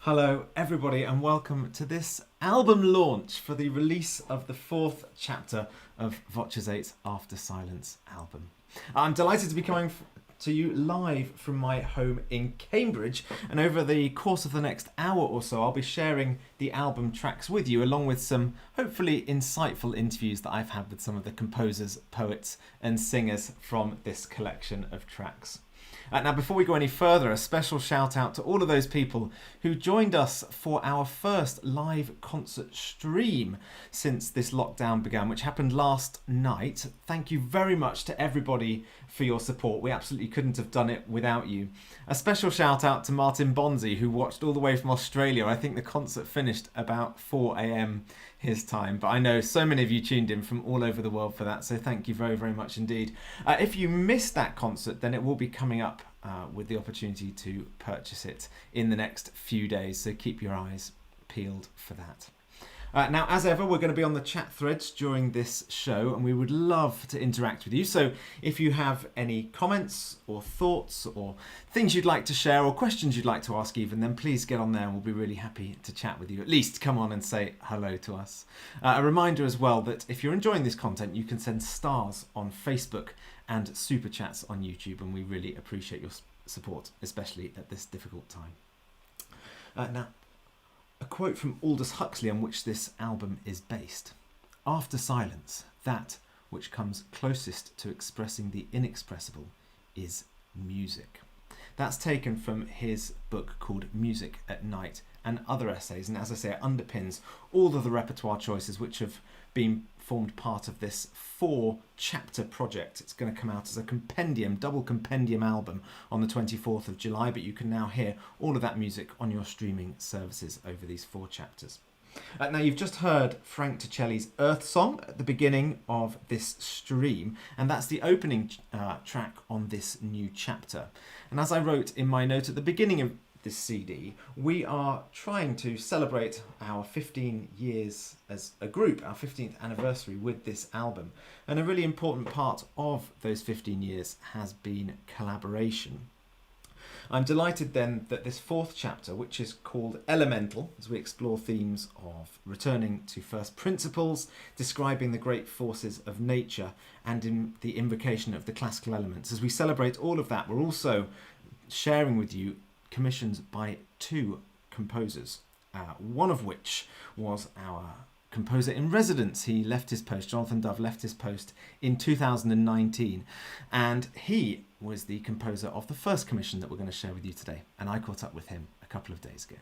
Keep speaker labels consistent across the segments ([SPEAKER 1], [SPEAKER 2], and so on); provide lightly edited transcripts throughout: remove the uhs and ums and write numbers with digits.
[SPEAKER 1] Hello everybody and welcome to this album launch for the release of the fourth chapter of VOCES8's After Silence album. I'm delighted to be coming to you live from my home in Cambridge, and over the course of the next hour or so I'll be sharing the album tracks with you, along with some hopefully insightful interviews that I've had with some of the composers, poets and singers from this collection of tracks. Now, before we go any further, a special shout out to all of those people who joined us for our first live concert stream since this lockdown began, which happened last night. Thank you very much to everybody for your support. We absolutely couldn't have done it without you. A special shout out to Mårten, who watched all the way from Australia. I think the concert finished about 4 a.m. his time, but I know so many of you tuned in from all over the world for that, so thank you very, very much indeed. If you missed that concert, then it will be coming up with the opportunity to purchase it in the next few days, so keep your eyes peeled for that. Now, as ever, we're going to be on the chat threads during this show, and we would love to interact with you. So if you have any comments or thoughts or things you'd like to share or questions you'd like to ask even, then please get on there and we'll be really happy to chat with you. At least come on and say hello to us. A reminder as well that if you're enjoying this content, you can send stars on Facebook and super chats on YouTube, and we really appreciate your support, especially at this difficult time. Now, a quote from Aldous Huxley on which this album is based. After silence, that which comes closest to expressing the inexpressible is music. That's taken from his book called Music at Night and other essays, and as I say, it underpins all of the repertoire choices which have been formed part of this 4-chapter project. It's going to come out as a compendium, double compendium album on the 24th of July, but you can now hear all of that music on your streaming services over these 4 chapters. Now, you've just heard Frank Ticelli's Earth Song at the beginning of this stream, and that's the opening track on this new chapter. And as I wrote in my note at the beginning of this CD, we are trying to celebrate our 15 years as a group, our 15th anniversary with this album. And a really important part of those 15 years has been collaboration. I'm delighted then that this 4th chapter, which is called Elemental, as we explore themes of returning to first principles, describing the great forces of nature, and in the invocation of the classical elements. As we celebrate all of that, we're also sharing with you commissions by 2 composers, one of which was our composer in residence. He left his post, Jonathan Dove left his post in 2019, and he was the composer of the first commission that we're going to share with you today, and I caught up with him a couple of days ago.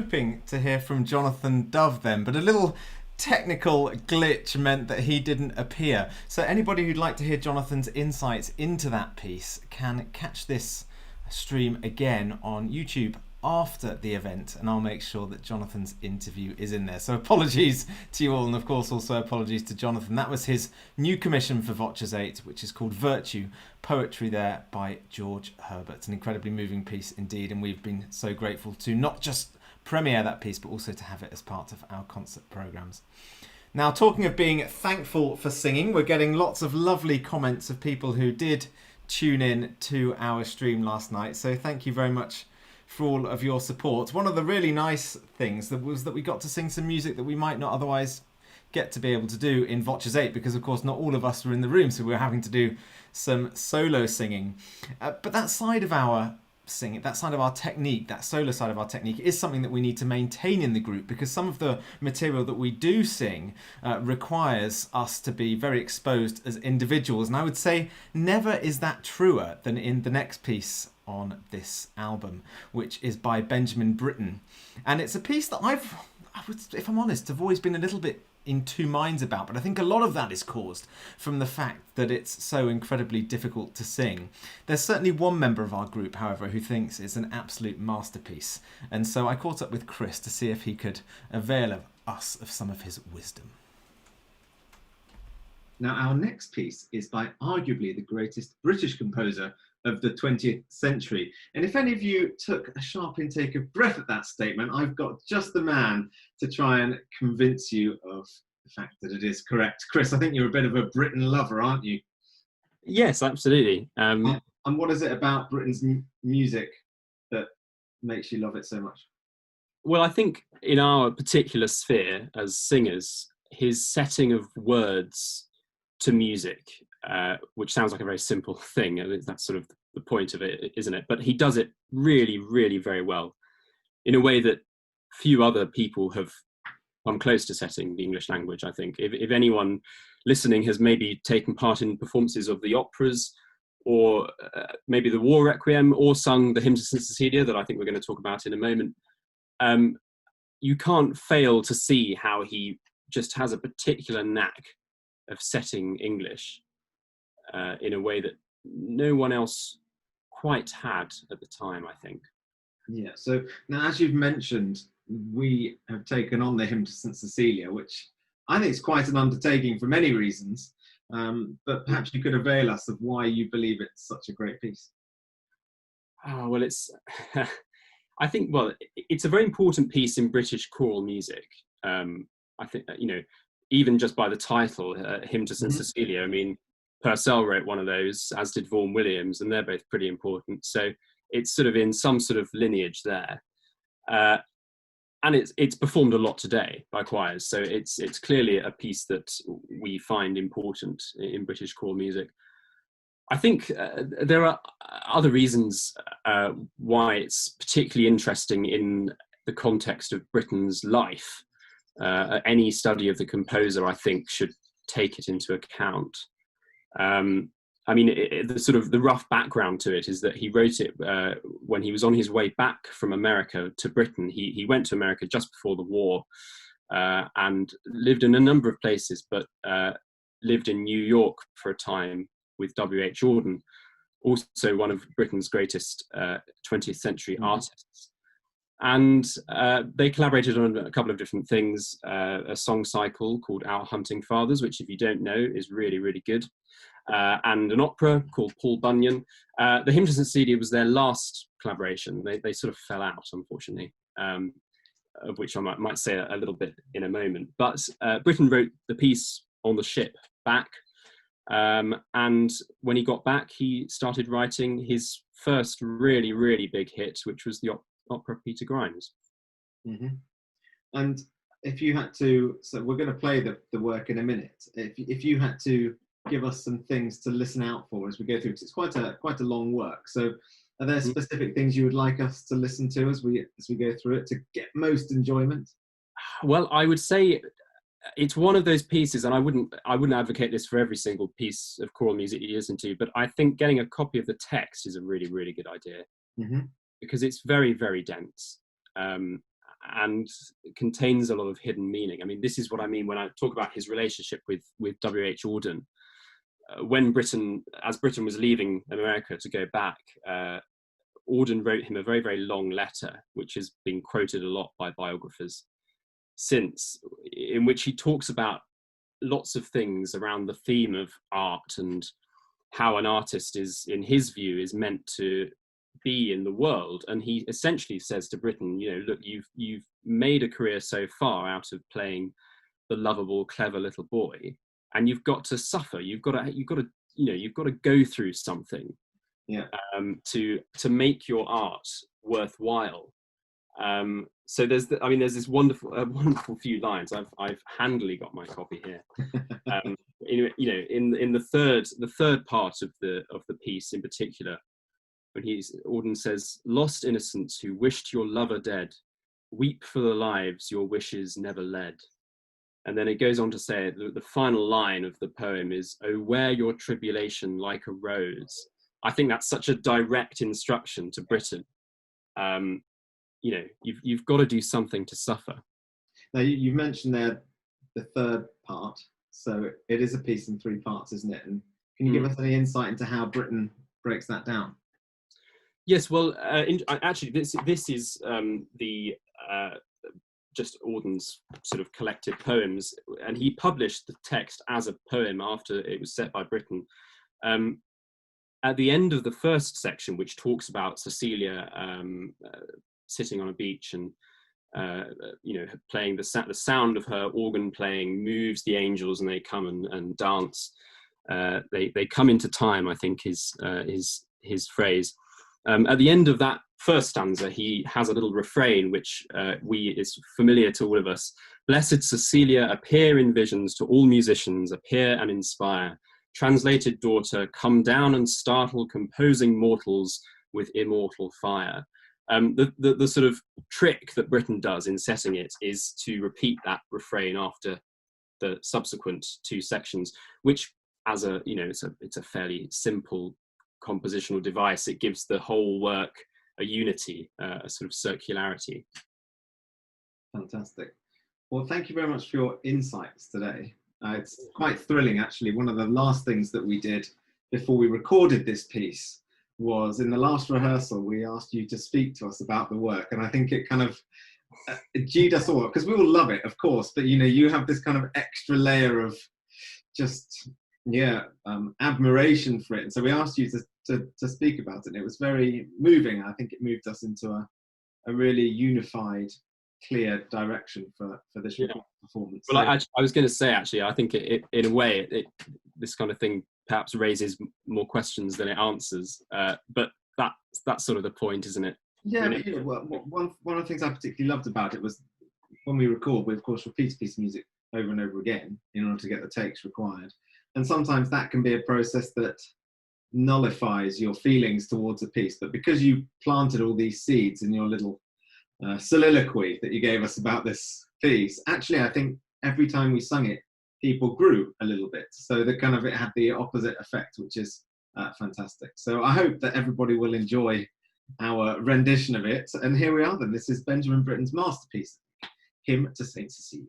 [SPEAKER 1] hoping to hear from Jonathan Dove then, but a little technical glitch meant that he didn't appear. So anybody who'd like to hear Jonathan's insights into that piece can catch this stream again on YouTube after the event, and I'll make sure that Jonathan's interview is in there. So apologies to you all, and of course also apologies to Jonathan. That was his new commission for VOCES8, which is called Virtue, poetry there by George Herbert. An incredibly moving piece indeed, and we've been so grateful to not just premiere that piece, but also to have it as part of our concert programmes. Now, talking of being thankful for singing, we're getting lots of lovely comments of people who did tune in to our stream last night. So thank you very much for all of your support. One of the really nice things was that we got to sing some music that we might not otherwise get to be able to do in VOCES8, because of course not all of us were in the room, so we were having to do some solo singing. But that side of our singing, that side of our technique, that solo side of our technique, is something that we need to maintain in the group, because some of the material that we do sing requires us to be very exposed as individuals. And I would say never is that truer than in the next piece on this album, which is by Benjamin Britten. And it's a piece that I would, if I'm honest, have always been a little bit in two minds about, but I think a lot of that is caused from the fact that it's so incredibly difficult to sing. There's certainly one member of our group, however, who thinks it's an absolute masterpiece, and so I caught up with Chris to see if he could avail us of some of his wisdom. Now, our next piece is by arguably the greatest British composer of the 20th century. And if any of you took a sharp intake of breath at that statement, I've got just the man to try and convince you of the fact that it is correct. Chris, I think you're a bit of a Britten lover, aren't you?
[SPEAKER 2] Yes, absolutely.
[SPEAKER 1] And what is it about Britain's music that makes you love it so much?
[SPEAKER 2] Well, I think in our particular sphere as singers, his setting of words to music, which sounds like a very simple thing, and that's sort of the point of it, isn't it? But he does it really, really very well, in a way that few other people have come close to setting the English language, I think. If anyone listening has maybe taken part in performances of the operas, or maybe the War Requiem, or sung the Hymn to St. Cecilia, that I think we're going to talk about in a moment, you can't fail to see how he just has a particular knack of setting English in a way that no one else quite had at the time, I think.
[SPEAKER 1] Yeah, so now, as you've mentioned, we have taken on the Hymn to St. Cecilia, which I think is quite an undertaking for many reasons, but perhaps you could avail us of why you believe it's such a great piece.
[SPEAKER 2] Oh, well, it's, I think, well, it's a very important piece in British choral music. I think, you know, even just by the title, Hymn to St. Cecilia, I mean, Purcell wrote one of those, as did Vaughan Williams, and they're both pretty important. So it's sort of in some sort of lineage there. And it's performed a lot today by choirs. So it's clearly a piece that we find important in British choral music. I think there are other reasons why it's particularly interesting in the context of Britain's life. Any study of the composer, I think, should take it into account. I mean, the sort of the rough background to it is that he wrote it when he was on his way back from America to Britain. He went to America just before the war and lived in a number of places, but lived in New York for a time with W.H. Auden, also one of Britain's greatest 20th century artists. And they collaborated on a couple of different things, a song cycle called Our Hunting Fathers, which, if you don't know, is really, really good, and an opera called Paul Bunyan. The Hymn to St. Cecilia was their last collaboration. They sort of fell out, unfortunately, of which I might say a little bit in a moment. But Britten wrote the piece on the ship back, and when he got back, he started writing his first really, really big hit, which was the opera Peter Grimes. And if you had to, so we're going to play the work in a minute. If you had to give us some things to listen out for as we go through, because it's quite a long work. So are there specific things you would like us to listen to as we go through it to get most enjoyment? Well, I would say it's one of those pieces, and I wouldn't advocate this for every single piece of choral music you listen to, but I think getting a copy of the text is a really, really good idea. Because it's very, very dense. and contains a lot of hidden meaning. I mean, this is what I mean when I talk about his relationship with W.H. Auden. When Britain was leaving America to go back, Auden wrote him a very, very long letter, which has been quoted a lot by biographers since, in which he talks about lots of things around the theme of art and how an artist is, in his view, is meant to be in the world. And he essentially says to Britain, you know, look, you've made a career so far out of playing the lovable, clever little boy, and you've got to suffer. You've got to go through something, to make your art worthwhile. So there's this wonderful few lines. I've handily got my copy here. In the third part of the piece in particular, when Auden says, "Lost innocents who wished your lover dead, weep for the lives your wishes never led." And then it goes on to say the final line of the poem is, "Oh, wear your tribulation like a rose." I think that's such a direct instruction to Britain. You've got to do something to suffer.
[SPEAKER 1] Now, you mentioned there the third part, so it is a piece in 3 parts, isn't it? And can you give us any insight into how Britain breaks that down?
[SPEAKER 2] Yes, well, actually, this is just Auden's sort of collected poems, and he published the text as a poem after it was set by Britain. At the end of the first section, which talks about Cecilia sitting on a beach and playing the sound of her organ playing moves the angels, and they come and dance. They come into time, I think is his phrase. At the end of that first stanza, he has a little refrain which is familiar to all of us. "Blessed Cecilia, appear in visions to all musicians, appear and inspire. Translated daughter, come down and startle composing mortals with immortal fire." The sort of trick that Britain does in setting it is to repeat that refrain after the subsequent 2 sections, which, as it's a fairly simple compositional device. It gives the whole work a unity, a sort of circularity.
[SPEAKER 1] Fantastic. Well, thank you very much for your insights today. It's quite thrilling, actually. One of the last things that we did before we recorded this piece was, in the last rehearsal, we asked you to speak to us about the work, and I think it kind of G'd us all, because we all love it, of course, but you have this kind of extra layer of just admiration for it, and so we asked you to speak about it, and it was very moving. I think it moved us into a really unified, clear direction for this performance.
[SPEAKER 2] Well, I was going to say, actually, I think it in a way, this kind of thing perhaps raises more questions than it answers, but that's sort of the point, isn't it?
[SPEAKER 1] Yeah, one of the things I particularly loved about it was, when we record, we of course repeat a piece of music over and over again in order to get the takes required. And sometimes that can be a process that nullifies your feelings towards a piece. But because you planted all these seeds in your little soliloquy that you gave us about this piece, actually, I think every time we sung it, people grew a little bit. So it had the opposite effect, which is fantastic. So I hope that everybody will enjoy our rendition of it. And here we are then. This is Benjamin Britten's masterpiece, Hymn to Saint Cecilia.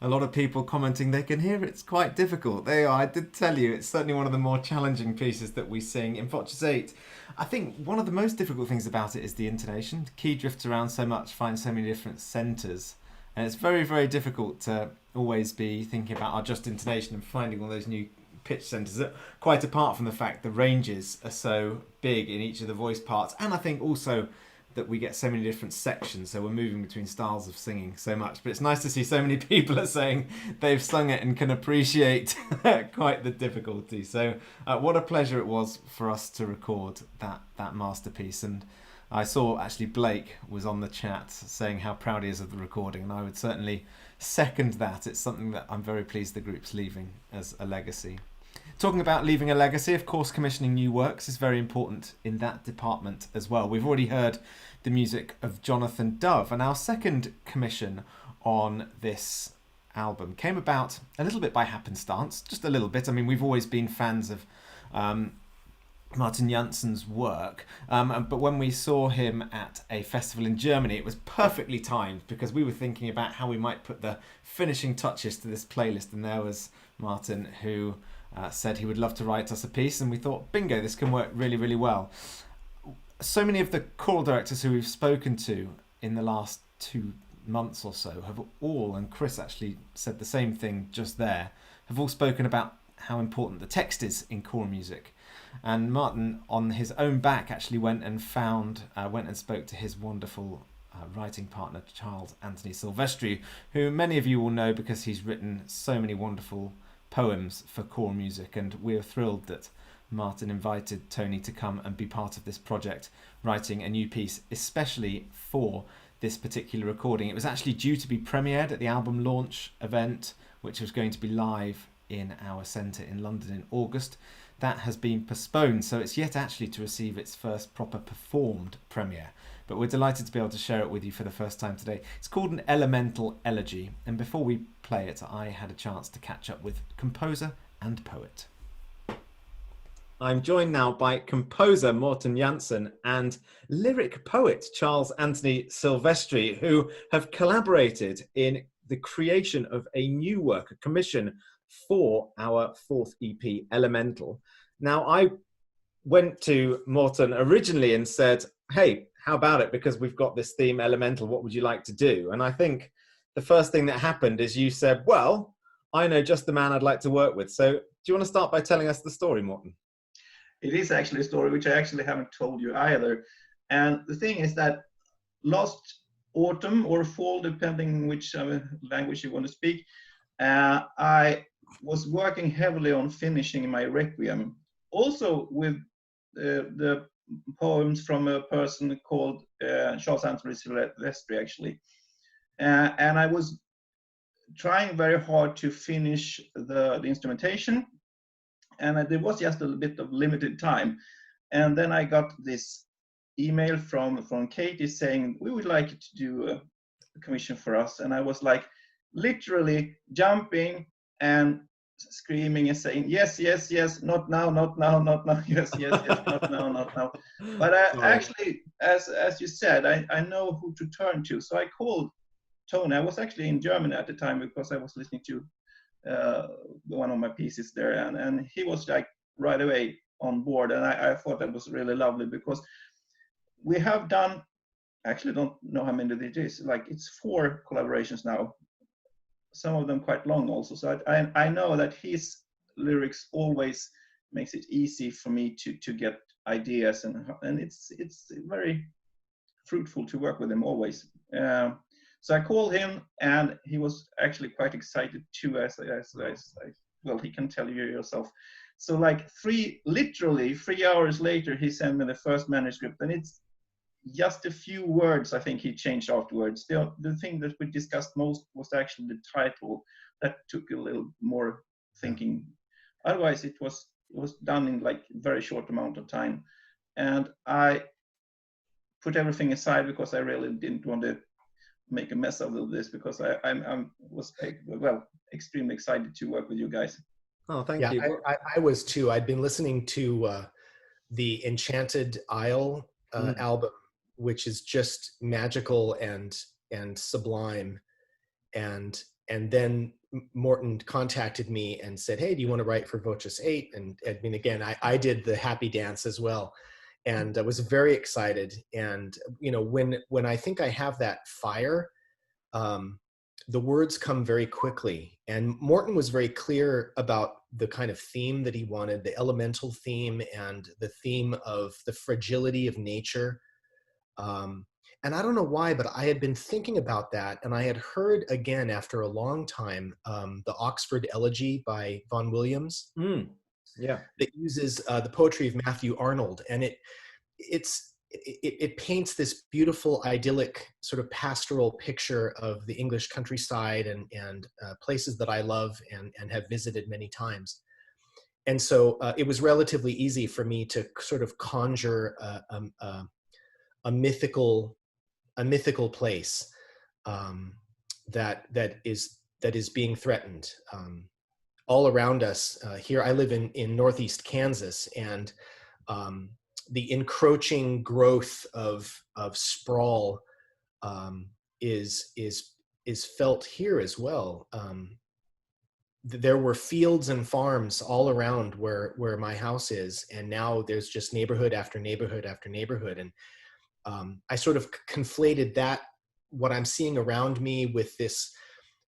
[SPEAKER 1] a lot of people commenting they can hear it's quite difficult. I did tell you, it's certainly one of the more challenging pieces that we sing in VOCES8. I think one of the most difficult things about it is the intonation. The key drifts around so much, finds so many different centres, and it's very, very difficult to always be thinking about our just intonation and finding all those new pitch centres, quite apart from the fact the ranges are so big in each of the voice parts, and I think also that we get so many different sections, so we're moving between styles of singing so much. But it's nice to see so many people are saying they've sung it and can appreciate quite the difficulty. So what a pleasure it was for us to record that masterpiece. And I saw actually Blake was on the chat saying how proud he is of the recording, and I would certainly second that. It's something that I'm very pleased the group's leaving as a legacy. Talking about leaving a legacy, of course, commissioning new works is very important in that department as well. We've already heard the music of Jonathan Dove, and our second commission on this album came about a little bit by happenstance, just a little bit. I mean, we've always been fans of Mårten Jansson's work, but when we saw him at a festival in Germany, it was perfectly timed because we were thinking about how we might put the finishing touches to this playlist, and there was Mårten who said he would love to write us a piece, and we thought, bingo, this can work really, really well. So many of the choral directors who we've spoken to in the last 2 months or so have all, and Chris actually said the same thing just there, have all spoken about how important the text is in choral music. And Mårten, on his own back, actually went and spoke to his wonderful writing partner, Charles Anthony Silvestri, who many of you will know because he's written so many wonderful poems for choral music, and we're thrilled that Mårten invited Tony to come and be part of this project, writing a new piece especially for this particular recording. It was actually due to be premiered at the album launch event, which was going to be live in our centre in London in August. That has been postponed, so it's yet actually to receive its first proper performed premiere. But we're delighted to be able to share it with you for the first time today. It's called an elemental elegy, and before we play it, I had a chance to catch up with composer and poet. I'm joined now by composer Mårten Jansson and lyric poet Charles Anthony Silvestri, who have collaborated in the creation of a new work, a commission for our fourth EP, Elemental. Now, I went to Mårten originally and said, hey, how about it? Because we've got this theme, Elemental, what would you like to do? And I think the first thing that happened is you said, well, I know just the man I'd like to work with. So do you want to start by telling us the story, Mårten?
[SPEAKER 3] It is actually a story which I actually haven't told you either. And the thing is that last autumn or fall, depending which language you want to speak, I was working heavily on finishing my Requiem, also with the poems from a person called Charles Anthony Silvestri, actually. And I was trying very hard to finish the instrumentation, and there was just a bit of limited time. And then I got this email from Katie saying, we would like you to do a commission for us. And I was like literally jumping and screaming and saying, yes, yes, yes, not now, not now, not now, yes, yes, yes, not now, not now. But I actually, as you said, I know who to turn to. So I called Tony. I was actually in Germany at the time because I was listening to one of my pieces there, and he was like right away on board. And I thought that was really lovely because we have done, actually don't know how many it is, like it's 4 collaborations now, some of them quite long also. So I know that his lyrics always makes it easy for me to get ideas, and it's very fruitful to work with him always. So I called him, and he was actually quite excited too, as well, he can tell you yourself. So like literally 3 hours later, he sent me the first manuscript, and it's just a few words I think he changed afterwards. The thing that we discussed most was actually the title. That took a little more thinking. Otherwise, it was done in like a very short amount of time. And I put everything aside because I really didn't want to make a mess of this, because I was extremely excited to work with you guys.
[SPEAKER 1] Oh, thank you.
[SPEAKER 4] I was too. I'd been listening to the Enchanted Isle album, which is just magical and sublime. And then Mårten contacted me and said, "Hey, do you want to write for VOCES8?" And I mean, again, I did the happy dance as well, and I was very excited. And you know, when I think I have that fire, the words come very quickly. And Mårten was very clear about the kind of theme that he wanted, the elemental theme and the theme of the fragility of nature. And I don't know why, but I had been thinking about that, and I had heard again after a long time the Oxford Elegy by Vaughan Williams.
[SPEAKER 1] Yeah,
[SPEAKER 4] that uses the poetry of Matthew Arnold, and it paints this beautiful, idyllic, sort of pastoral picture of the English countryside and places that I love and have visited many times. And so it was relatively easy for me to sort of conjure a mythical place that is being threatened all around us. Here, I live in Northeast Kansas, and the encroaching growth of sprawl is felt here as well. There were fields and farms all around where my house is, and now there's just neighborhood after neighborhood after neighborhood. And I sort of conflated that, what I'm seeing around me, with this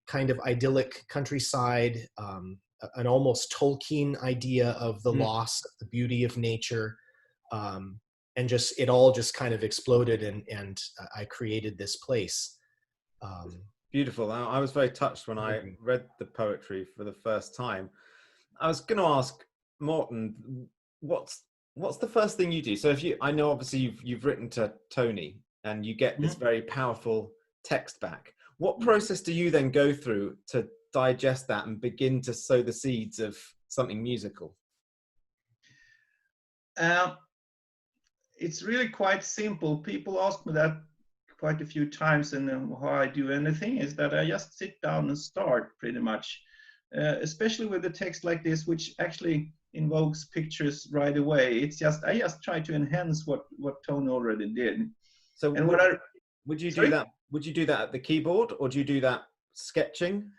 [SPEAKER 4] kind of idyllic countryside, an almost Tolkien idea of the loss, of the beauty of nature. And just, it all just kind of exploded, and I created this place.
[SPEAKER 1] Beautiful. I was very touched when I read the poetry for the first time. I was going to ask Mårten, what's the first thing you do? So I know obviously you've written to Tony and you get this very powerful text back. What process do you then go through to digest that and begin to sow the seeds of something musical?
[SPEAKER 3] It's really quite simple. People ask me that quite a few times, and how I do. And the thing is that I just sit down and start pretty much, especially with a text like this, which actually invokes pictures right away. I just try to enhance what Tony already did.
[SPEAKER 1] So
[SPEAKER 3] and
[SPEAKER 1] would you do that? Would you do that at the keyboard, or do you do that sketching?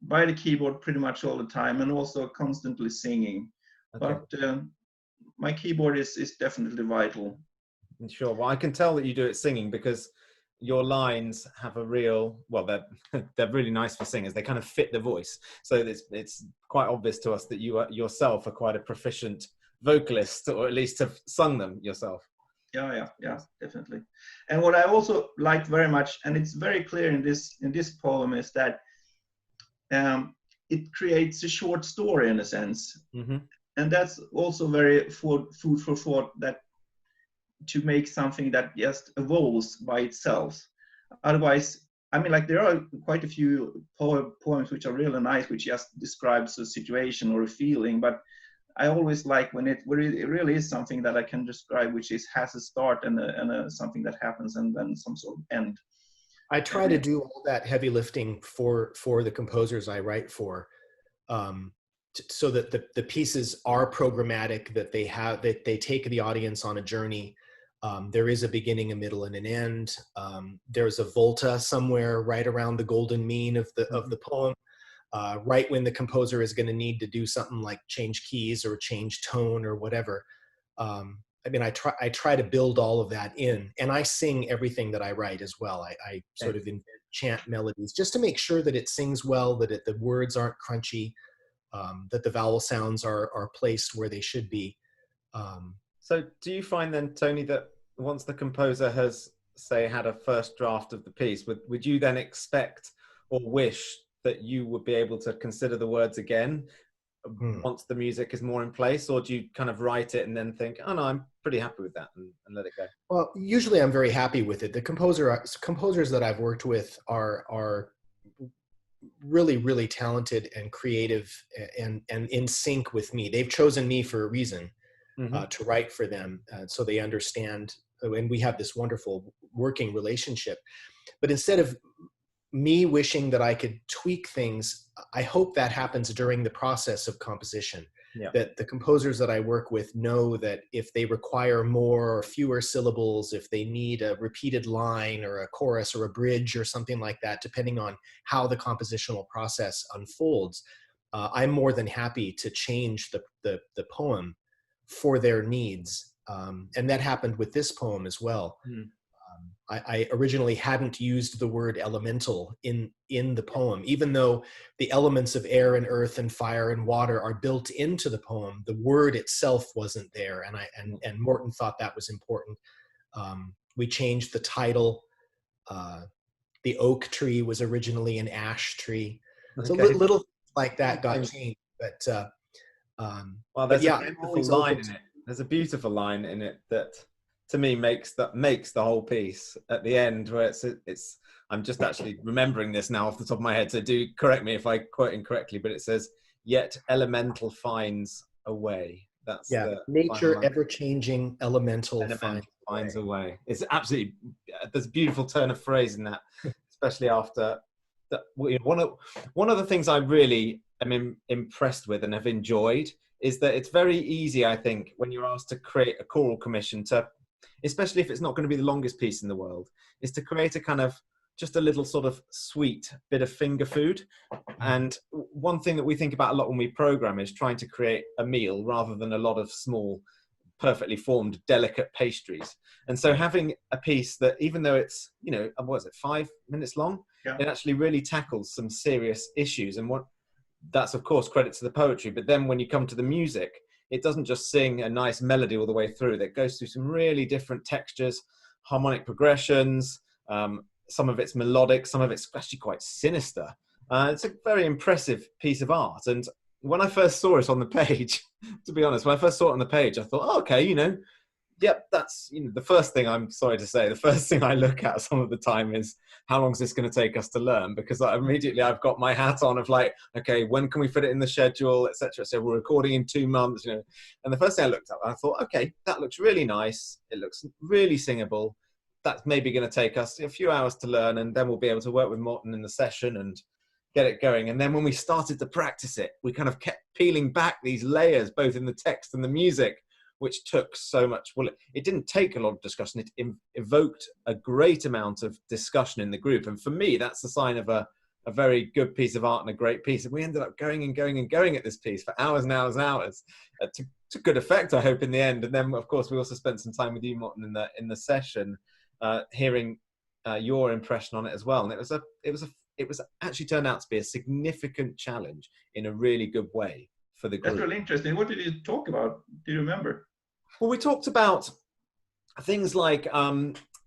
[SPEAKER 3] By the keyboard pretty much all the time, and also constantly singing. Okay. But my keyboard is definitely vital.
[SPEAKER 1] Sure. Well, I can tell that you do it singing, because your lines have a real, well, they're really nice for singers. They kind of fit the voice. So it's quite obvious to us that you yourself are quite a proficient vocalist, or at least have sung them yourself.
[SPEAKER 3] Yeah, definitely. And what I also like very much, and it's very clear in this poem, is that it creates a short story in a sense. And that's also very food for thought, that to make something that just evolves by itself. Otherwise, I mean, like, there are quite a few poems which are really nice, which just describes a situation or a feeling, but I always like when it really is something that I can describe, which has a start and something that happens and then some sort of end.
[SPEAKER 4] I try to do all that heavy lifting for the composers I write for, so that the pieces are programmatic, that they take the audience on a journey. There is a beginning, a middle, and an end. There's a volta somewhere right around the golden mean of the poem. Right when the composer is going to need to do something like change keys or change tone or whatever. I mean, I try to build all of that in, and I sing everything that I write as well. I sort of chant melodies just to make sure that it sings well, that the words aren't crunchy, that the vowel sounds are placed where they should be.
[SPEAKER 1] So do you find then, Tony, that once the composer has, say, had a first draft of the piece, would you then expect or wish that you would be able to consider the words again once the music is more in place? Or do you kind of write it and then think, oh no, I'm pretty happy with that, and let it go?
[SPEAKER 4] Well, usually I'm very happy with it. The composers that I've worked with are really, really talented and creative and in sync with me. They've chosen me for a reason, to write for them, so they understand, and we have this wonderful working relationship. But instead of me wishing that I could tweak things, I hope that happens during the process of composition. that the composers that I work with know that if they require more or fewer syllables, if they need a repeated line or a chorus or a bridge or something like that, depending on how the compositional process unfolds, I'm more than happy to change the poem for their needs. And that happened with this poem as well. I originally hadn't used the word elemental in the poem, even though the elements of air and earth and fire and water are built into the poem. The word itself wasn't there, and Mårten thought that was important. We changed the title. The oak tree was originally an ash tree. So little like that got changed, but
[SPEAKER 1] well, there's a beautiful line in it. There's a beautiful line in it that, to me, makes the whole piece at the end, where it's I'm just actually remembering this now off the top of my head, so do correct me if I quote incorrectly, but it says, "Yet elemental finds a way." That's
[SPEAKER 4] nature ever changing, elemental
[SPEAKER 1] finds a way. It's absolutely, there's a beautiful turn of phrase in that, especially after that. One of the things I really am impressed with and have enjoyed is that it's very easy, I think, when you're asked to create a choral commission, to, especially if it's not going to be the longest piece in the world, is to create a kind of just a little sort of sweet bit of finger food. And one thing that we think about a lot when we program is trying to create a meal rather than a lot of small, perfectly formed, delicate pastries. And so having a piece that, even though it's, you know, what is it, 5 minutes long, it actually really tackles some serious issues. And that's of course credit to the poetry, but then when you come to the music, it doesn't just sing a nice melody all the way through. That goes through some really different textures, harmonic progressions. Some of it's melodic, some of it's actually quite sinister. It's a very impressive piece of art. And when I first saw it on the page, to be honest, when I first saw it on the page, I thought, oh, okay, you know, yep, that's, you know, the first thing, I'm sorry to say, the first thing I look at some of the time is how long is this going to take us to learn? Because immediately I've got my hat on of like, okay, when can we fit it in the schedule, etc. So we're recording in 2 months, you know. And the first thing I looked at, I thought, okay, that looks really nice. It looks really singable. That's maybe going to take us a few hours to learn, and then we'll be able to work with Mårten in the session and get it going. And then when we started to practice it, we kind of kept peeling back these layers, both in the text and the music, which took so much. Well, it didn't take a lot of discussion. It evoked a great amount of discussion in the group. And for me, that's a sign of a very good piece of art and a great piece. And we ended up going and going and going at this piece for hours and hours and hours, to good effect, I hope, in the end. And then, of course, we also spent some time with you, Mårten, in the session, hearing your impression on it as well. And it was actually turned out to be a significant challenge in a really good way for the group.
[SPEAKER 3] That's really interesting. What did you talk about? Do you remember?
[SPEAKER 1] Well, we talked about things like,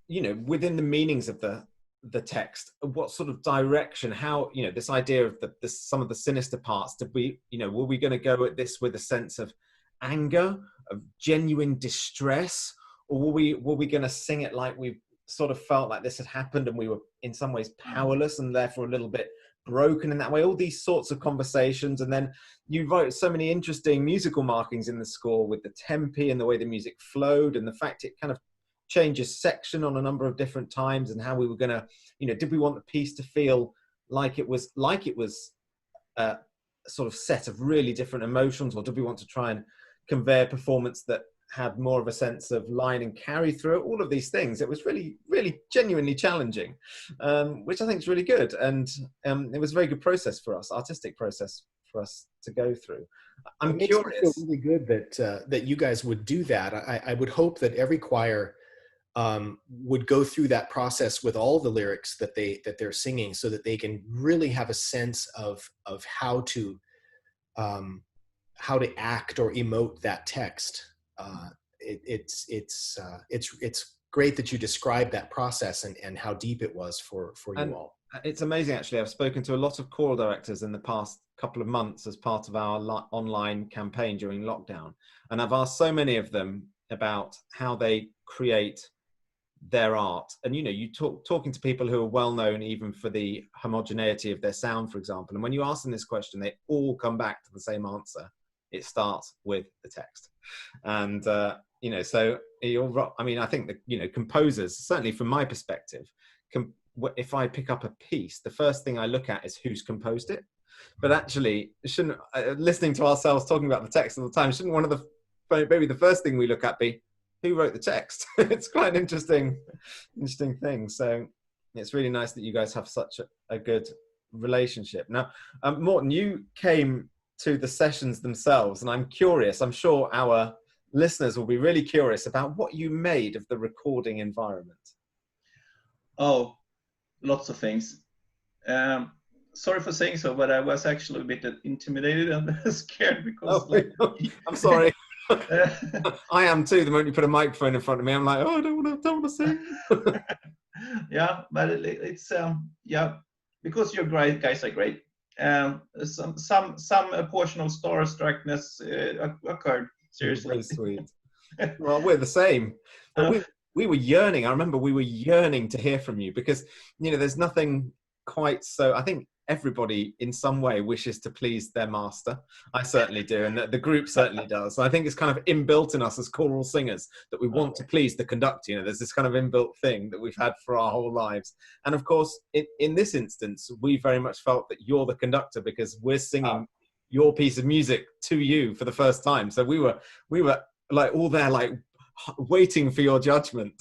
[SPEAKER 1] you know, within the meanings of the text, what sort of direction, how, you know, this idea of some of the sinister parts, were we going to go at this with a sense of anger, of genuine distress, or were we going to sing it like we sort of felt like this had happened and we were in some ways powerless and therefore a little bit broken in that way? All these sorts of conversations. And then you wrote so many interesting musical markings in the score with the tempi and the way the music flowed and the fact it kind of changes section on a number of different times, and how we were going to, you know, did we want the piece to feel like it was a sort of set of really different emotions, or did we want to try and convey a performance that had more of a sense of line and carry through it? All of these things. It was really, really genuinely challenging, which I think is really good. And it was a very good process for us, artistic process for us to go through. I'm curious.
[SPEAKER 4] It feel really good that you guys would do that. I would hope that every choir would go through that process with all the lyrics that they're singing, so that they can really have a sense of how to act or emote that text. It's great that you described that process and how deep it was for you all.
[SPEAKER 1] It's amazing, actually. I've spoken to a lot of choral directors in the past couple of months as part of our online campaign during lockdown, and I've asked so many of them about how they create their art. And you know, you talking to people who are well known even for the homogeneity of their sound, for example, and when you ask them this question, they all come back to the same answer: it starts with the text. And you know, so I mean, I think that, you know, composers, certainly from my perspective, if I pick up a piece, the first thing I look at is who's composed it. But actually, shouldn't listening to ourselves talking about the text all the time, shouldn't one of the maybe the first thing we look at be who wrote the text? It's quite an interesting thing. So it's really nice that you guys have such a good relationship. Now, Mårten, you came to the sessions themselves, and I'm curious, I'm sure our listeners will be really curious about what you made of the recording environment.
[SPEAKER 3] Oh, lots of things. Sorry for saying so, but I was actually a bit intimidated and scared because
[SPEAKER 1] I'm sorry. I am too. The moment you put a microphone in front of me, I'm like, oh, I don't want to sing.
[SPEAKER 3] Yeah, but it's yeah, because your guys are great. Some portion of starstruckness occurred. Seriously,
[SPEAKER 1] very sweet. Well, we're the same. But we were yearning. I remember we were yearning to hear from you because there's nothing quite so. I think everybody in some way wishes to please their master. I certainly do, and the group certainly does. I think it's kind of inbuilt in us as choral singers that we want to please the conductor. There's this kind of inbuilt thing that we've had for our whole lives. And of course, in this instance, we very much felt that you're the conductor because we're singing your piece of music to you for the first time. So we were like all there, like waiting for your judgment.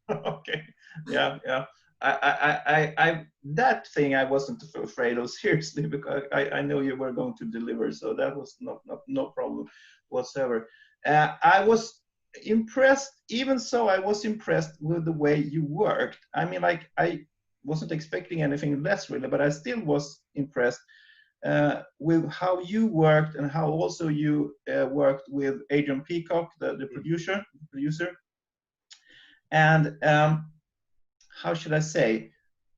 [SPEAKER 3] Okay. Yeah. I that thing I wasn't afraid of, seriously, because I know you were going to deliver, so that was no problem whatsoever. I was impressed. Even so, I was impressed with the way you worked. I mean, like, I wasn't expecting anything less, really, but I still was impressed with how you worked and how also you worked with Adrian Peacock, the producer, and how should I say,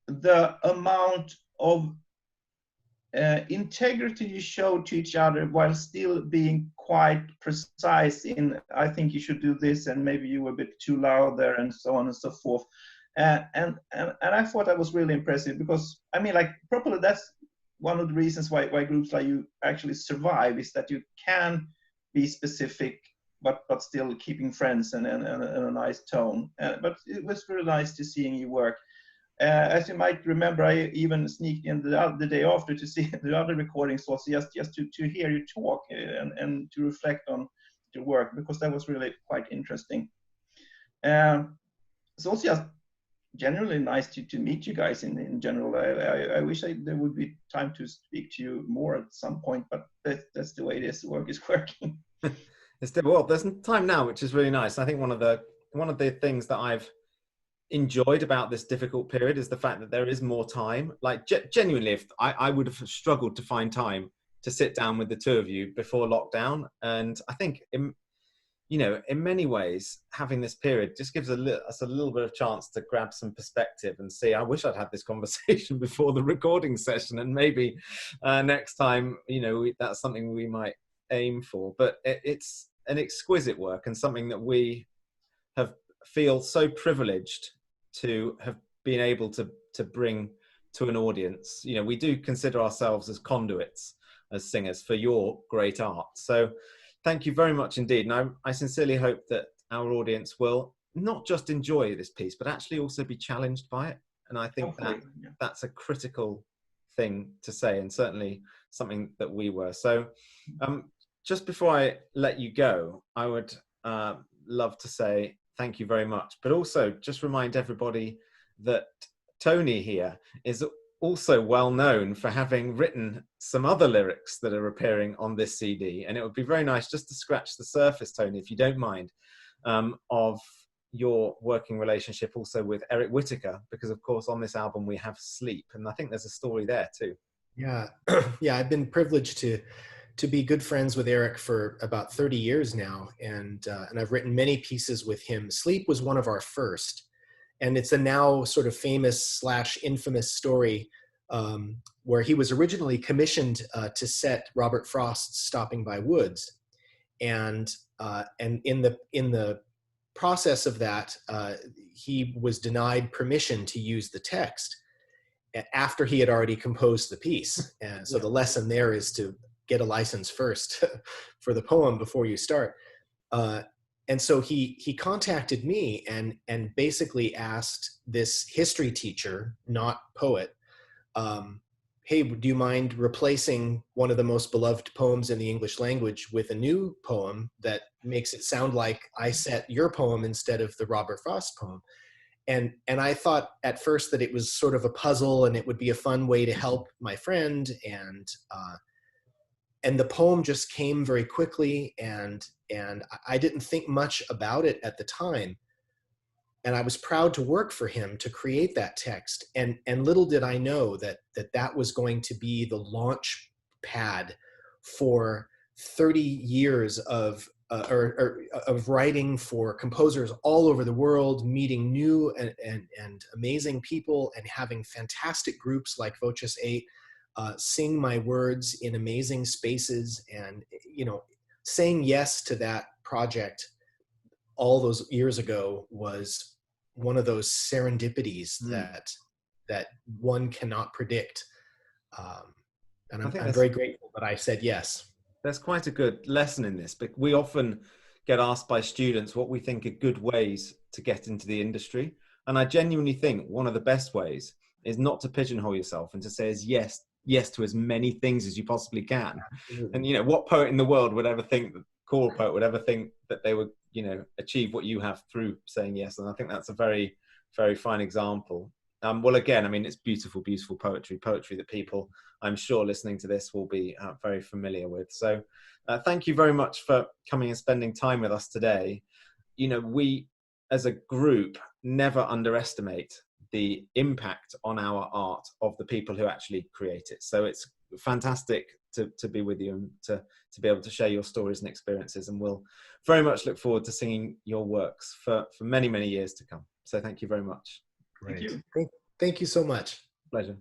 [SPEAKER 3] the amount of integrity you showed to each other while still being quite precise in, I think you should do this, and maybe you were a bit too loud there, and so on and so forth. And I thought that was really impressive because, I mean, like, probably that's one of the reasons why groups like you actually survive, is that you can be specific but still keeping friends and a nice tone. But it was really nice to seeing you work. As you might remember, I even sneaked in the day after to see the other recordings, was just to hear you talk and to reflect on your work, because that was really quite interesting. It's also just generally nice to meet you guys in general. I wish there would be time to speak to you more at some point, but that's the way this work is working.
[SPEAKER 1] Well, there's time now, which is really nice. I think one of the things that I've enjoyed about this difficult period is the fact that there is more time. Like, genuinely, if I would have struggled to find time to sit down with the two of you before lockdown, and I think in many ways, having this period just gives us a little bit of chance to grab some perspective and see. I wish I'd had this conversation before the recording session, and maybe next time, that's something we might aim for. But it's an exquisite work, and something that we feel so privileged to have been able to bring to an audience. We do consider ourselves as conduits, as singers, for your great art. So thank you very much indeed. And I sincerely hope that our audience will not just enjoy this piece, but actually also be challenged by it. And I think that's a critical thing to say, and certainly something that we were. So just before I let you go, I would love to say thank you very much, but also just remind everybody that Tony here is also well known for having written some other lyrics that are appearing on this CD. And it would be very nice just to scratch the surface, Tony, if you don't mind, of your working relationship also with Eric Whittaker, because of course on this album we have Sleep, and I think there's a story there too.
[SPEAKER 4] Yeah, I've been privileged to be good friends with Eric for about 30 years now, and I've written many pieces with him. Sleep was one of our first, and it's a now sort of famous / infamous story where he was originally commissioned to set Robert Frost's Stopping by Woods, and in the process of that, he was denied permission to use the text after he had already composed the piece. And so the lesson there is to get a license first for the poem before you start. And so he contacted me and basically asked this history teacher, not poet, hey, do you mind replacing one of the most beloved poems in the English language with a new poem that makes it sound like I set your poem instead of the Robert Frost poem? And I thought at first that it was sort of a puzzle and it would be a fun way to help my friend. And the poem just came very quickly, and I didn't think much about it at the time. And I was proud to work for him to create that text. And little did I know that was going to be the launch pad for 30 years of writing for composers all over the world, meeting new and amazing people, and having fantastic groups like VOCES8 sing my words in amazing spaces. And, you know, saying yes to that project all those years ago was one of those serendipities that one cannot predict. And I'm very grateful that I said yes.
[SPEAKER 1] There's quite a good lesson in this, but we often get asked by students what we think are good ways to get into the industry. And I genuinely think one of the best ways is not to pigeonhole yourself and to say yes to as many things as you possibly can.
[SPEAKER 4] Absolutely.
[SPEAKER 1] And, you know, what poet in the world would ever think, choral poet would ever think that they would, you know, achieve what you have through saying yes? And I think that's a very, very fine example. Well, again, I mean, it's beautiful, beautiful poetry that people, I'm sure, listening to this will be very familiar with. So thank you very much for coming and spending time with us today. You know, we as a group never underestimate the impact on our art of the people who actually create it. So it's fantastic to be with you and to be able to share your stories and experiences. And we'll very much look forward to singing your works for many, many years to come. So thank you very much.
[SPEAKER 3] Thank you.
[SPEAKER 4] Thank you so much.
[SPEAKER 1] Pleasure.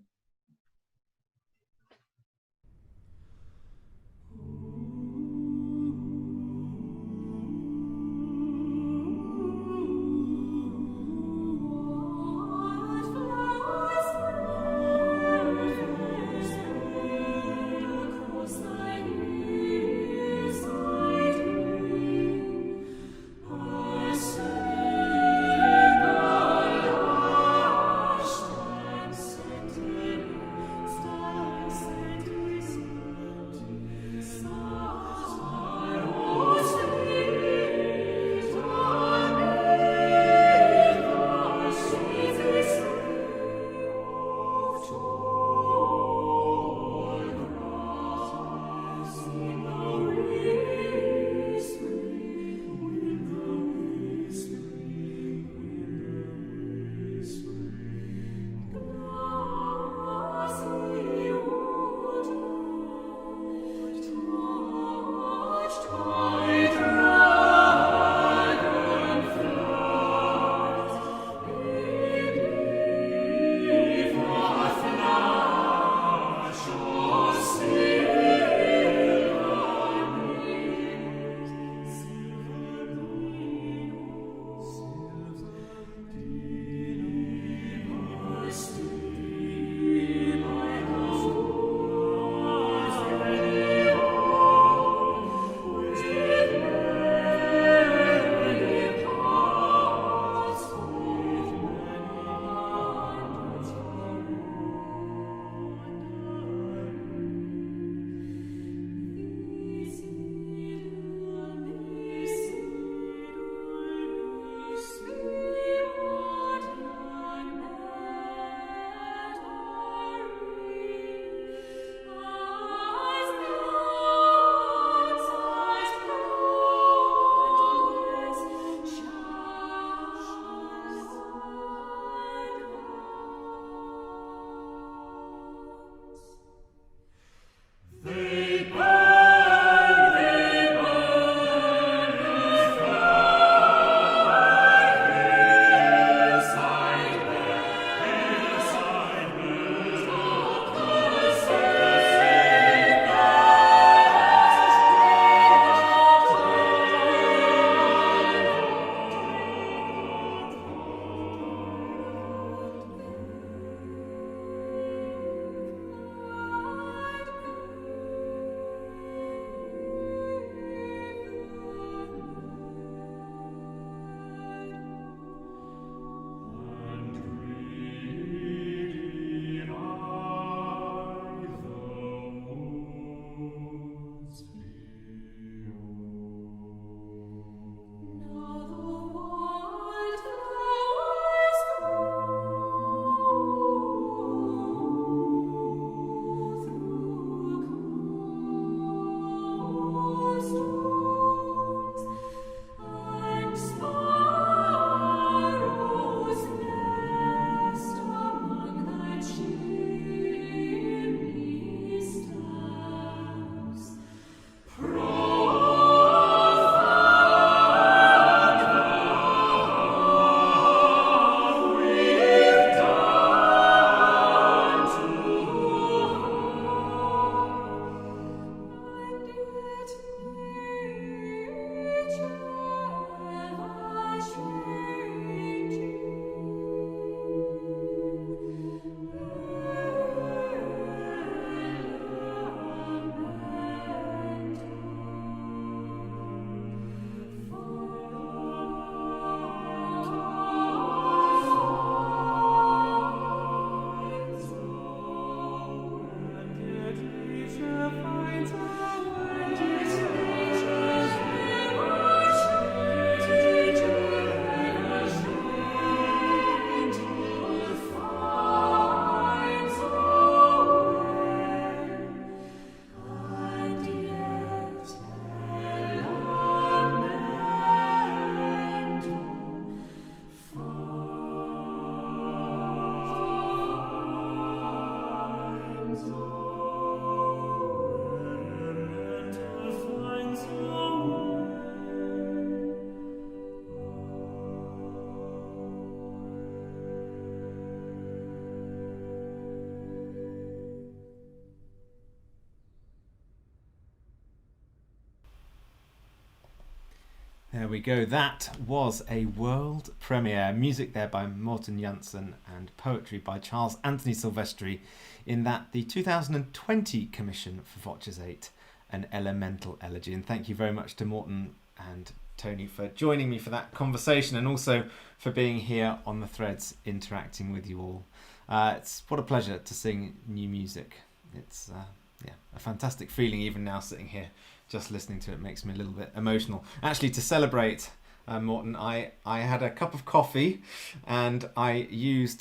[SPEAKER 1] There we go. That was a world premiere. Music there by Mårten Jansson and poetry by Charles Anthony Silvestri in the 2020 commission for VOCES8, an elemental elegy. And thank you very much to Mårten and Tony for joining me for that conversation, and also for being here on the threads interacting with you all. It's what a pleasure to sing new music. It's a fantastic feeling even now sitting here. Just listening to it makes me a little bit emotional. Actually, to celebrate Mårten, I had a cup of coffee and I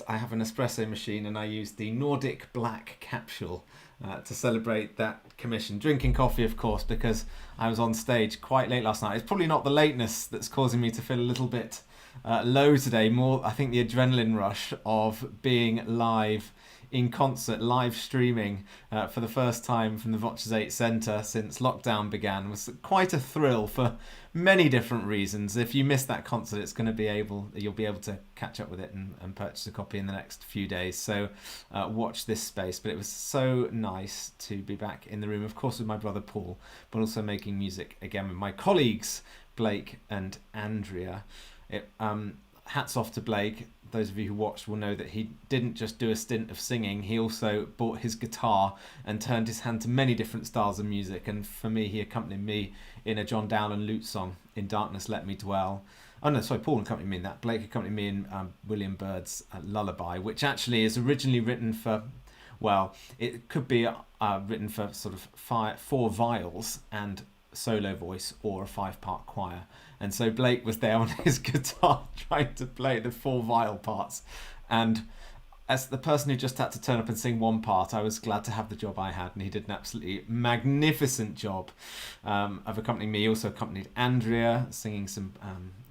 [SPEAKER 1] have an espresso machine, and I used the Nordic Black capsule to celebrate that commission. Drinking coffee, of course, because I was on stage quite late last night. It's probably not the lateness that's causing me to feel a little bit low today. More, I think, the adrenaline rush of being live in concert, live streaming for the first time from the VOCES8 Centre since lockdown began was quite a thrill for many different reasons. If you missed that concert, you'll be able to catch up with it and purchase a copy in the next few days. So watch this space. But it was so nice to be back in the room, of course, with my brother Paul, but also making music again with my colleagues Blake and Andrea. Hats off to Blake. Those of you who watched will know that he didn't just do a stint of singing, he also bought his guitar and turned his hand to many different styles of music. And for me, he accompanied me in a John Dowland lute song, In Darkness Let Me Dwell. Oh no, sorry, Paul accompanied me in that. Blake accompanied me in William Byrd's Lullaby, which actually is originally written for, well, it could be written for sort of 4 viols and solo voice, or a 5-part choir. And so Blake was there on his guitar trying to play the 4 viol parts, and as the person who just had to turn up and sing 1 part, I was glad to have the job I had, and he did an absolutely magnificent job of accompanying me. He also accompanied Andrea singing some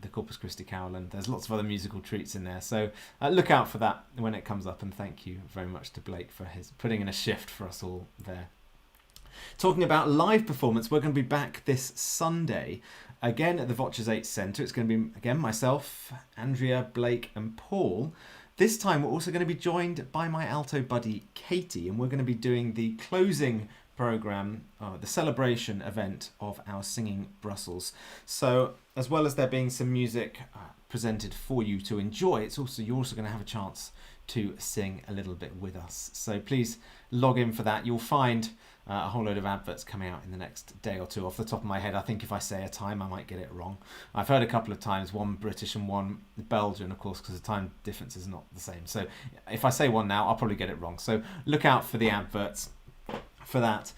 [SPEAKER 1] the Corpus Christi Carol, and there's lots of other musical treats in there, so look out for that when it comes up. And thank you very much to Blake for his putting in a shift for us all there. Talking about live performance, we're going to be back this Sunday again at the VOCES8 Centre. It's going to be again myself, Andrea, Blake and Paul. This time we're also going to be joined by my alto buddy Katie, and we're going to be doing the closing programme, the celebration event of our Singing Brussels. So as well as there being some music presented for you to enjoy, you're also going to have a chance to sing a little bit with us. So please log in for that. You'll find a whole load of adverts coming out in the next day or two. Off the top of my head, I think if I say a time, I might get it wrong. I've heard a couple of times, one British and one Belgian, of course, because the time difference is not the same. So if I say one now, I'll probably get it wrong. So look out for the adverts for that.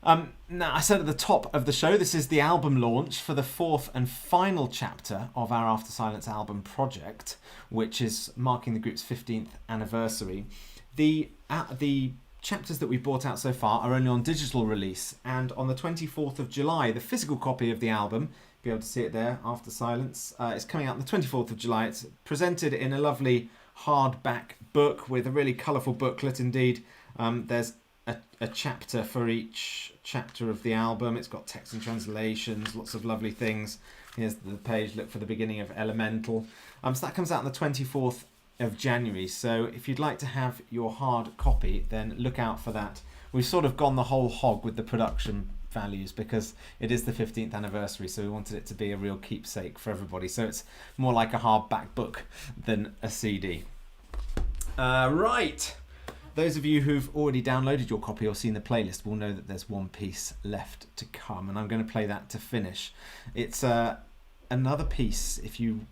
[SPEAKER 1] Now, I said at the top of the show, this is the album launch for the 4th and final chapter of our After Silence album project, which is marking the group's 15th anniversary. The chapters that we've brought out so far are only on digital release, and on the 24th of July, the physical copy of the album, you'll be able to see it there, After Silence, is coming out on the 24th of July. It's presented in a lovely hardback book with a really colourful booklet indeed. There's a chapter for each chapter of the album. It's got text and translations, lots of lovely things. Here's the page, look for the beginning of Elemental. So that comes out on the 24th of January. So if you'd like to have your hard copy, then look out for that. We've sort of gone the whole hog with the production values, because it is the 15th anniversary, so we wanted it to be a real keepsake for everybody. So it's more like a hardback book than a CD. Right. Those of you who've already downloaded your copy or seen the playlist will know that there's one piece left to come, and I'm going to play that to finish. It's another piece. If you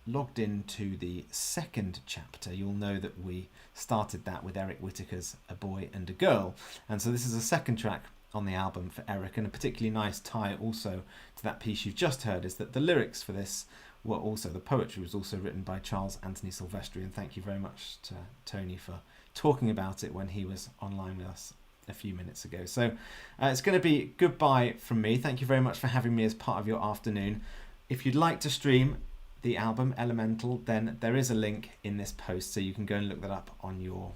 [SPEAKER 1] logged into the second chapter, you'll know that we started that with Eric Whittaker's A Boy and a Girl, and so this is a second track on the album for Eric, and a particularly nice tie also to that piece you've just heard is that the lyrics for this were also, the poetry was also written by Charles Anthony Silvestri, and thank you very much to Tony for talking about it when he was online with us a few minutes ago. So it's going to be goodbye from me. Thank you very much for having me as part of your afternoon. If you'd like to stream the album Elemental, then there is a link in this post, so you can go and look that up on your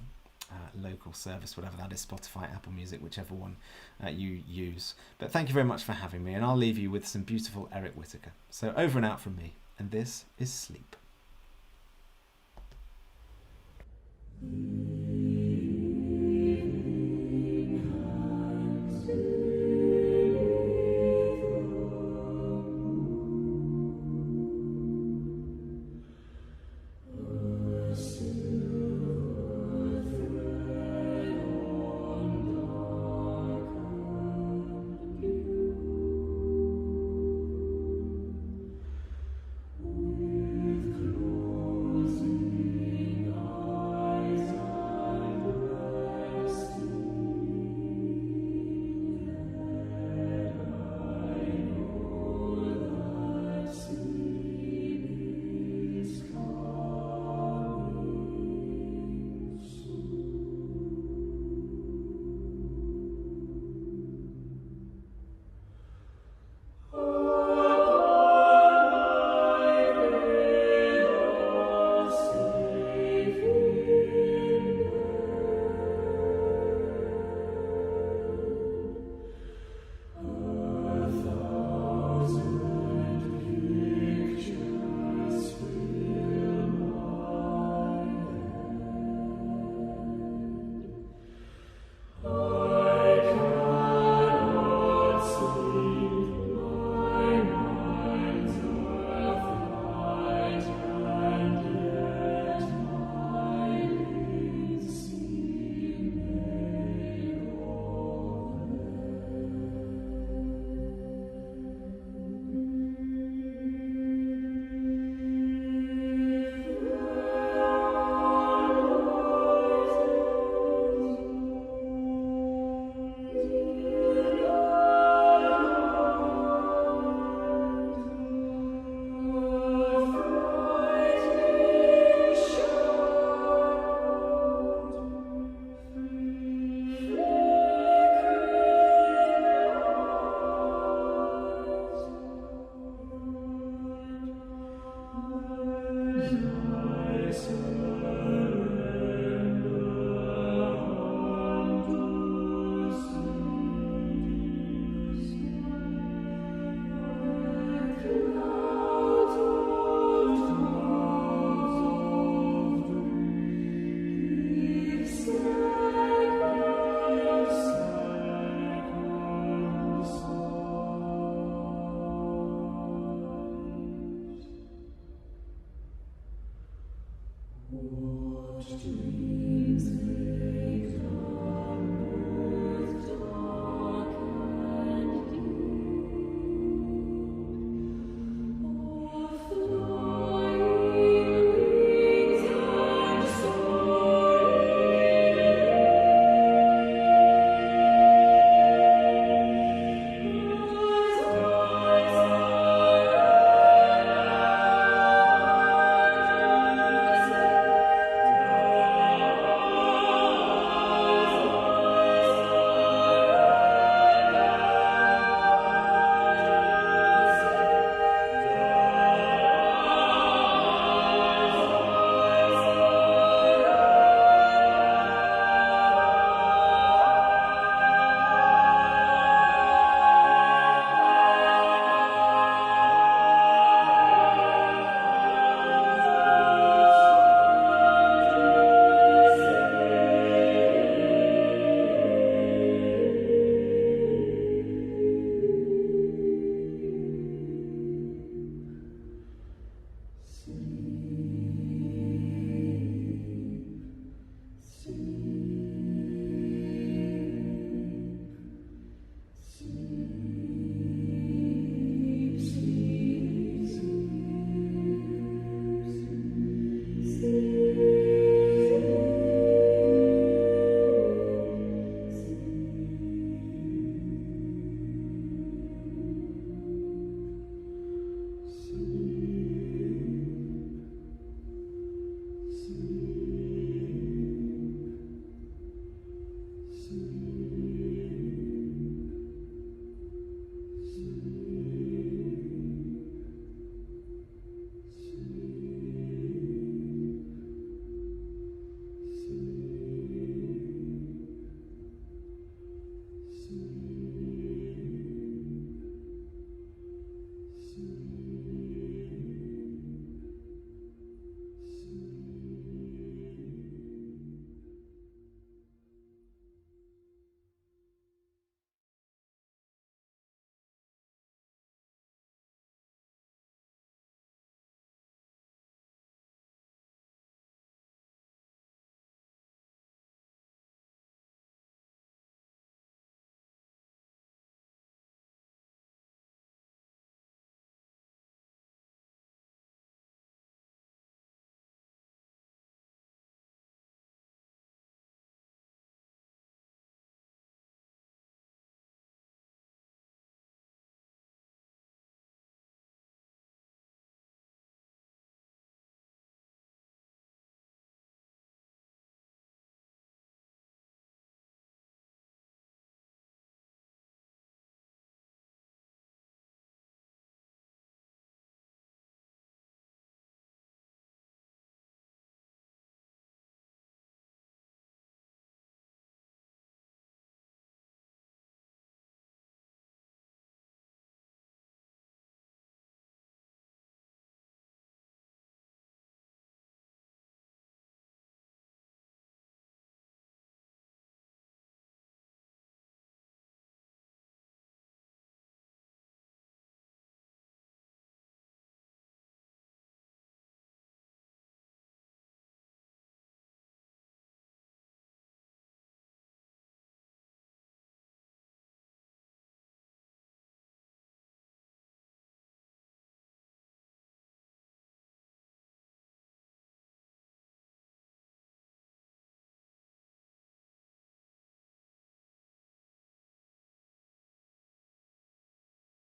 [SPEAKER 1] local service, whatever that is, Spotify, Apple Music, whichever one you use. But thank you very much for having me, and I'll leave you with some beautiful Eric Whittaker. So over and out from me, and this is Sleep.